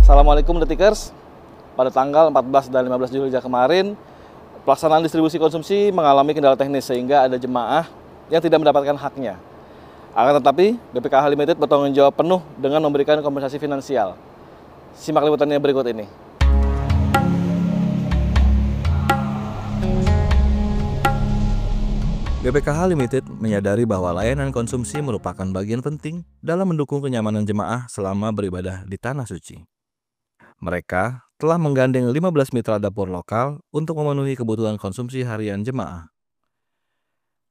Assalamualaikum Detikers. Pada tanggal 14 dan 15 Juli kemarin, pelaksanaan distribusi konsumsi mengalami kendala teknis sehingga ada jemaah yang tidak mendapatkan haknya. Akan tetapi, BPKH Limited bertanggung jawab penuh dengan memberikan kompensasi finansial. Simak liputannya berikut ini. BPKH Limited menyadari bahwa layanan konsumsi merupakan bagian penting dalam mendukung kenyamanan jemaah selama beribadah di Tanah Suci. Mereka telah menggandeng 15 mitra dapur lokal untuk memenuhi kebutuhan konsumsi harian jemaah.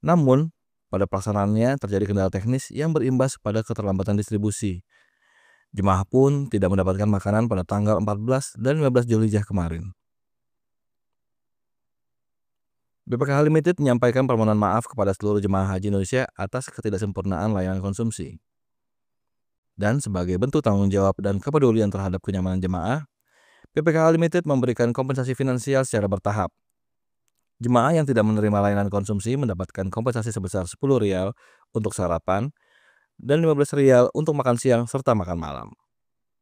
Namun, pada pelaksanaannya terjadi kendala teknis yang berimbas pada keterlambatan distribusi. Jemaah pun tidak mendapatkan makanan pada tanggal 14 dan 15 Juli kemarin. BPKH Limited menyampaikan permohonan maaf kepada seluruh jemaah haji Indonesia atas ketidaksempurnaan layanan konsumsi. Dan sebagai bentuk tanggung jawab dan kepedulian terhadap kenyamanan jemaah, BPKH Limited memberikan kompensasi finansial secara bertahap. Jemaah yang tidak menerima layanan konsumsi mendapatkan kompensasi sebesar Rp10 untuk sarapan dan Rp15 untuk makan siang serta makan malam.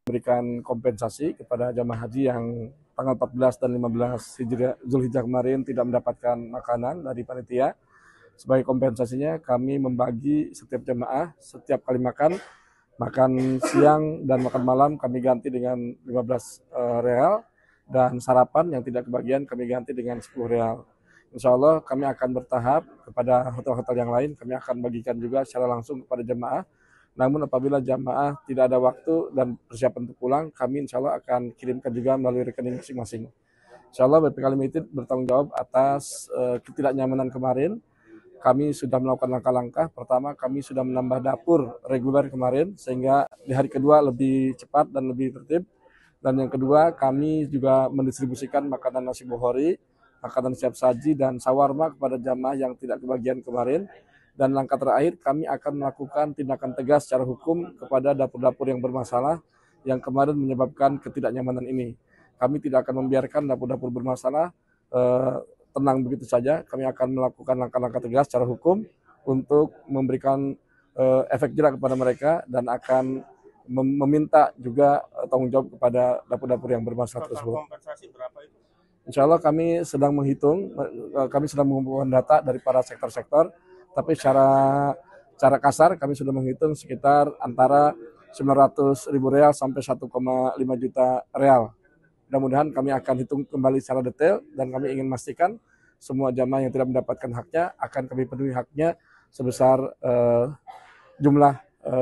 Memberikan kompensasi kepada jamaah haji yang tanggal 14 dan 15 Zulhijjah kemarin tidak mendapatkan makanan dari panitia. Sebagai kompensasinya kami membagi setiap jamaah setiap kali makan siang dan makan malam kami ganti dengan Rp15 dan sarapan yang tidak kebagian kami ganti dengan Rp10. Insya Allah kami akan bertahap kepada hotel-hotel yang lain, kami akan bagikan juga secara langsung kepada jamaah. Namun apabila jamaah tidak ada waktu dan persiapan untuk pulang, kami insya Allah akan kirimkan juga melalui rekening masing-masing. Insya Allah BPKH Limited bertanggung jawab atas ketidaknyamanan kemarin. Kami sudah melakukan langkah-langkah. Pertama, kami sudah menambah dapur reguler kemarin, sehingga di hari kedua lebih cepat dan lebih tertib. Dan yang kedua, kami juga mendistribusikan makanan nasi bohori, makanan siap saji, dan sawarma kepada jamaah yang tidak kebagian kemarin. Dan langkah terakhir, kami akan melakukan tindakan tegas secara hukum kepada dapur-dapur yang bermasalah yang kemarin menyebabkan ketidaknyamanan ini. Kami tidak akan membiarkan dapur-dapur bermasalah tenang begitu saja. Kami akan melakukan langkah-langkah tegas secara hukum untuk memberikan efek jerak kepada mereka dan akan meminta juga tanggung jawab kepada dapur-dapur yang bermasalah tersebut. Kompensasi berapa itu? Insya Allah kami sedang menghitung, kami sedang mengumpulkan data dari para sektor-sektor, tapi secara kasar kami sudah menghitung sekitar antara Rp900.000 sampai Rp1,5 juta. Mudah-mudahan kami akan hitung kembali secara detail dan kami ingin memastikan semua jamaah yang tidak mendapatkan haknya akan kami penuhi haknya sebesar jumlah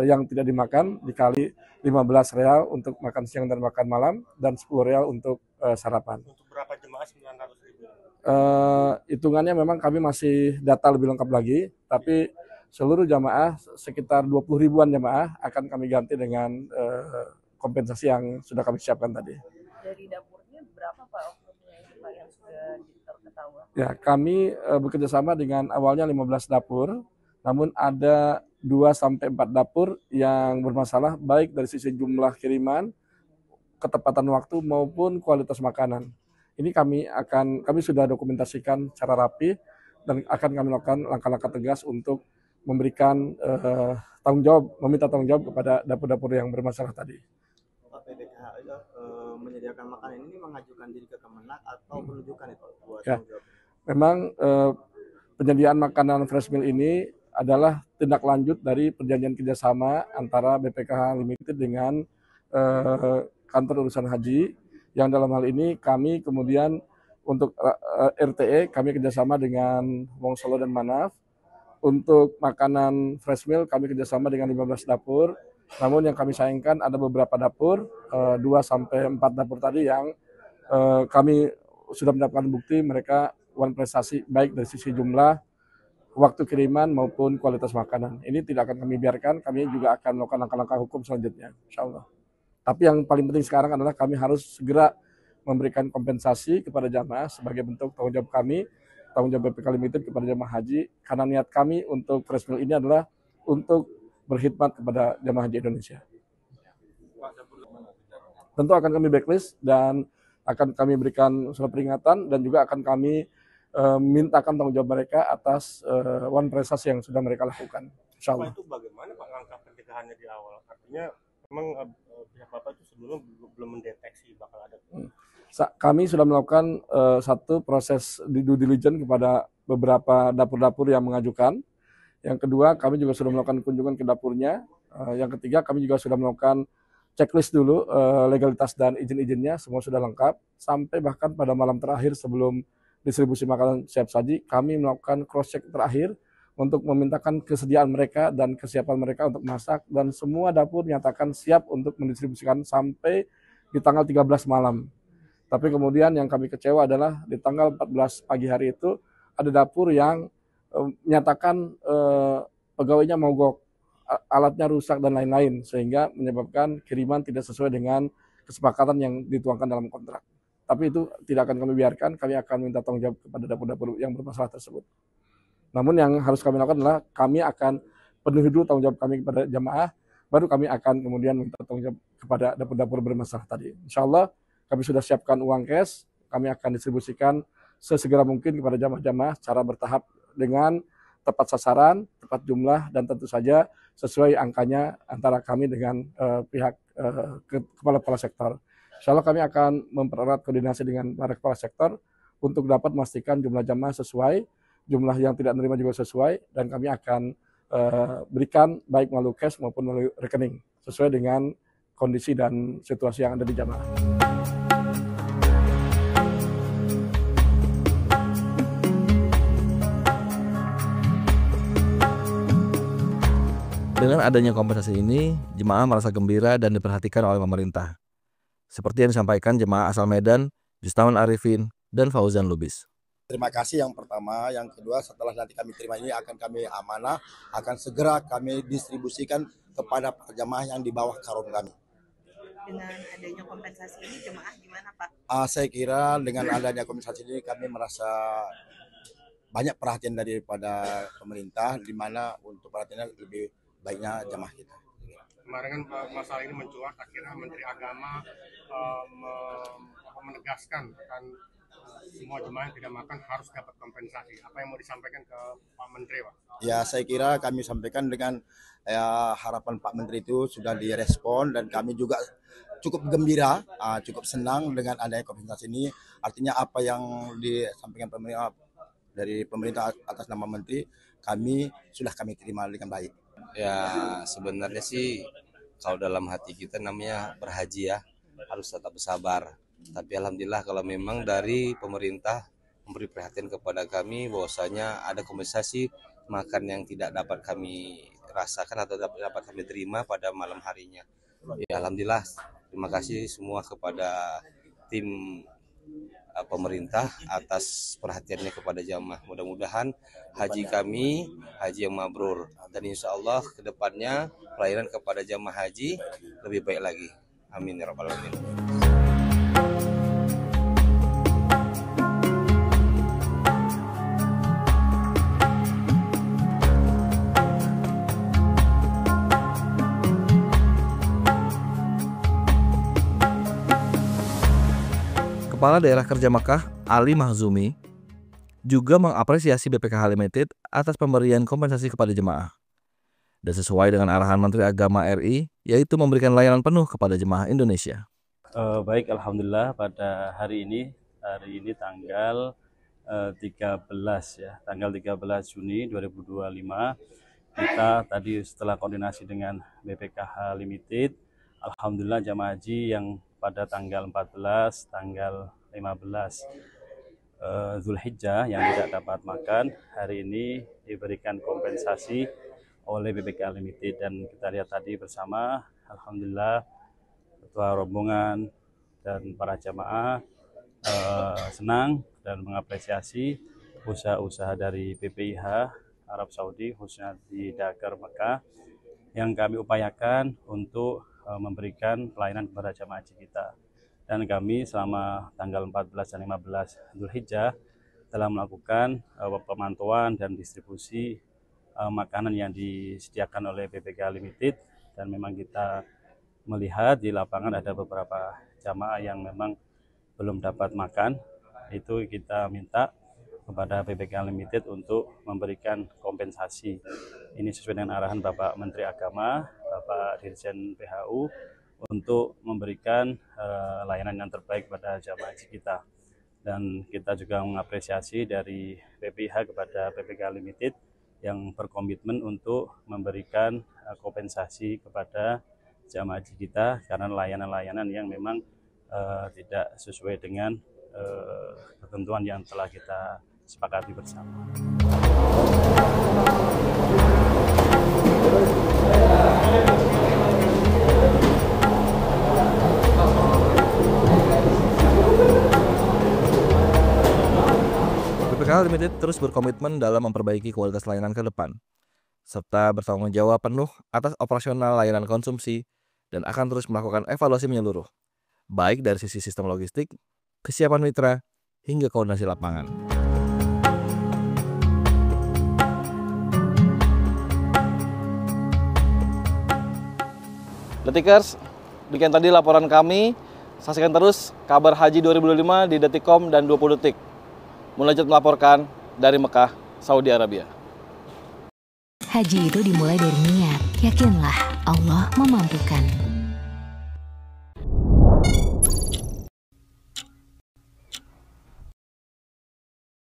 yang tidak dimakan dikali Rp15 untuk makan siang dan makan malam dan Rp10 untuk sarapan. Untuk berapa jemaah 900.000? Hitungannya memang kami masih data lebih lengkap lagi, tapi seluruh jamaah sekitar 20 ribuan jamaah akan kami ganti dengan kompensasi yang sudah kami siapkan tadi. Dari dapurnya berapa Pak oknumnya itu Pak yang sudah terketahuan? Ya, kami bekerjasama dengan awalnya 15 dapur, namun ada 2-4 dapur yang bermasalah baik dari sisi jumlah kiriman, ketepatan waktu maupun kualitas makanan. Ini kami sudah dokumentasikan secara rapi dan akan kami lakukan langkah-langkah tegas untuk memberikan meminta tanggung jawab kepada dapur-dapur yang bermasalah tadi. BPKH menyediakan makanan ini mengajukan diri ke Kemenak atau penunjukan itu buat ya. tanggung jawab? Memang penyediaan makanan fresh meal ini adalah tindak lanjut dari perjanjian kerjasama antara BPKH Limited dengan kantor urusan haji, yang dalam hal ini kami kemudian untuk RTE kami kerjasama dengan Wong Solo dan Manaf. Untuk makanan fresh meal kami kerjasama dengan 15 dapur. Namun yang kami sayangkan ada beberapa dapur, 2-4 dapur tadi yang kami sudah mendapatkan bukti mereka wan prestasi baik dari sisi jumlah, waktu kiriman maupun kualitas makanan. Ini tidak akan kami biarkan, kami juga akan melakukan langkah-langkah hukum selanjutnya, insya Allah. Tapi yang paling penting sekarang adalah kami harus segera memberikan kompensasi kepada jamaah sebagai bentuk tanggung jawab kami, tanggung jawab BPKH Limited kepada jamaah haji, karena niat kami untuk fresh meal ini adalah untuk berkhidmat kepada jamaah haji Indonesia. Tentu akan kami blacklist dan akan kami berikan surat peringatan dan juga akan kami mintakan tanggung jawab mereka atas wan prestasi yang sudah mereka lakukan. Insya Allah. Itu bagaimana Pak langkah pencegahannya di awal? Artinya Memang pihak Bapak itu sebelumnya belum mendeteksi bakal ada. Kami sudah melakukan satu proses due diligence kepada beberapa dapur-dapur yang mengajukan. Yang kedua, kami juga sudah melakukan kunjungan ke dapurnya. Yang ketiga, kami juga sudah melakukan checklist dulu legalitas dan izin-izinnya, semua sudah lengkap. Sampai bahkan pada malam terakhir sebelum distribusi makanan siap saji, kami melakukan cross check terakhir untuk memintakan kesediaan mereka dan kesiapan mereka untuk masak, dan semua dapur nyatakan siap untuk mendistribusikan sampai di tanggal 13 malam. Tapi kemudian yang kami kecewa adalah di tanggal 14 pagi hari itu ada dapur yang menyatakan pegawainya mogok, alatnya rusak dan lain-lain, sehingga menyebabkan kiriman tidak sesuai dengan kesepakatan yang dituangkan dalam kontrak. Tapi itu tidak akan kami biarkan, kami akan minta tanggung jawab kepada dapur-dapur yang bermasalah tersebut. Namun yang harus kami lakukan adalah kami akan penuhi dulu tanggung jawab kami kepada jamaah, baru kami akan kemudian minta tanggung jawab kepada dapur-dapur bermasalah tadi. Insya Allah kami sudah siapkan uang cash, kami akan distribusikan sesegera mungkin kepada jamaah-jamaah secara bertahap dengan tepat sasaran, tepat jumlah, dan tentu saja sesuai angkanya antara kami dengan pihak kepala-kepala sektor. Insya Allah kami akan mempererat koordinasi dengan para kepala sektor untuk dapat memastikan jumlah jamaah sesuai, jumlah yang tidak menerima juga sesuai, dan kami akan berikan baik melalui cash maupun melalui rekening sesuai dengan kondisi dan situasi yang ada di jamaah. Dengan adanya kompensasi ini, jemaah merasa gembira dan diperhatikan oleh pemerintah. Seperti yang disampaikan jemaah asal Medan, Justawan Arifin, dan Fauzan Lubis. Terima kasih yang pertama, yang kedua setelah nanti kami terima ini akan kami amanah, akan segera kami distribusikan kepada jemaah yang di bawah karom kami. Dengan adanya kompensasi ini jemaah gimana Pak? Saya kira dengan adanya kompensasi ini kami merasa banyak perhatian daripada pemerintah, di mana untuk perhatiannya lebih baiknya jemaah kita. Kemarin kan masalah ini mencuat, akhirnya Menteri Agama menegaskan akan semua jemaah yang tidak makan harus dapat kompensasi. Apa yang mau disampaikan ke Pak Menteri, Pak? Ya, saya kira kami sampaikan dengan harapan Pak Menteri itu sudah direspon, dan kami juga cukup gembira, cukup senang dengan adanya kompensasi ini. Artinya apa yang disampaikan dari pemerintah atas nama Menteri, kami terima dengan baik. Ya sebenarnya sih kalau dalam hati kita namanya berhaji ya, harus tetap bersabar. Tapi alhamdulillah kalau memang dari pemerintah memberi perhatian kepada kami bahwasanya ada kompensasi makan yang tidak dapat kami rasakan atau dapat kami terima pada malam harinya. Ya alhamdulillah, terima kasih semua kepada tim pemerintah atas perhatiannya kepada jamaah. Mudah-mudahan haji kami haji yang mabrur, dan insya Allah kedepannya pelayanan kepada jamaah haji lebih baik lagi. Amin ya rabbal alamin. Kepala Daerah Kerja Makkah, Ali Mahzumi, juga mengapresiasi BPKH Limited atas pemberian kompensasi kepada jemaah. Dan sesuai dengan arahan Menteri Agama RI, yaitu memberikan layanan penuh kepada jemaah Indonesia. Baik, alhamdulillah pada hari ini tanggal 13 Juni 2025, kita tadi setelah koordinasi dengan BPKH Limited, alhamdulillah jemaah haji yang pada tanggal 14, tanggal 15 Zulhijjah yang tidak dapat makan, hari ini diberikan kompensasi oleh BPKH Limited, dan kita lihat tadi bersama, alhamdulillah ketua rombongan dan para jamaah senang dan mengapresiasi usaha-usaha dari BPIH Arab Saudi, khususnya di Dakar Mekah, yang kami upayakan untuk memberikan pelayanan kepada jamaah haji kita. Dan kami selama tanggal 14 dan 15 Zulhijjah telah melakukan pemantauan dan distribusi makanan yang disediakan oleh BPKH Limited, dan memang kita melihat di lapangan ada beberapa jamaah yang memang belum dapat makan. Itu kita minta kepada PPK Limited untuk memberikan kompensasi. Ini sesuai dengan arahan Bapak Menteri Agama, Bapak Dirjen PHU, untuk memberikan layanan yang terbaik pada jamaah haji kita. Dan kita juga mengapresiasi dari PPH kepada PPK Limited yang berkomitmen untuk memberikan kompensasi kepada jamaah haji kita karena layanan-layanan yang memang tidak sesuai dengan ketentuan yang telah kita sepakati bersama. PPK Limited terus berkomitmen dalam memperbaiki kualitas layanan ke depan, serta bertanggung jawab penuh atas operasional layanan konsumsi dan akan terus melakukan evaluasi menyeluruh, baik dari sisi sistem logistik, kesiapan mitra, hingga koordinasi lapangan. Detikers, demikian tadi laporan kami. Saksikan terus kabar Haji 2025 di Detikcom dan 20 Detik. Munajat melaporkan dari Mekah, Saudi Arabia. Haji itu dimulai dari niat. Yakinlah Allah memampukan.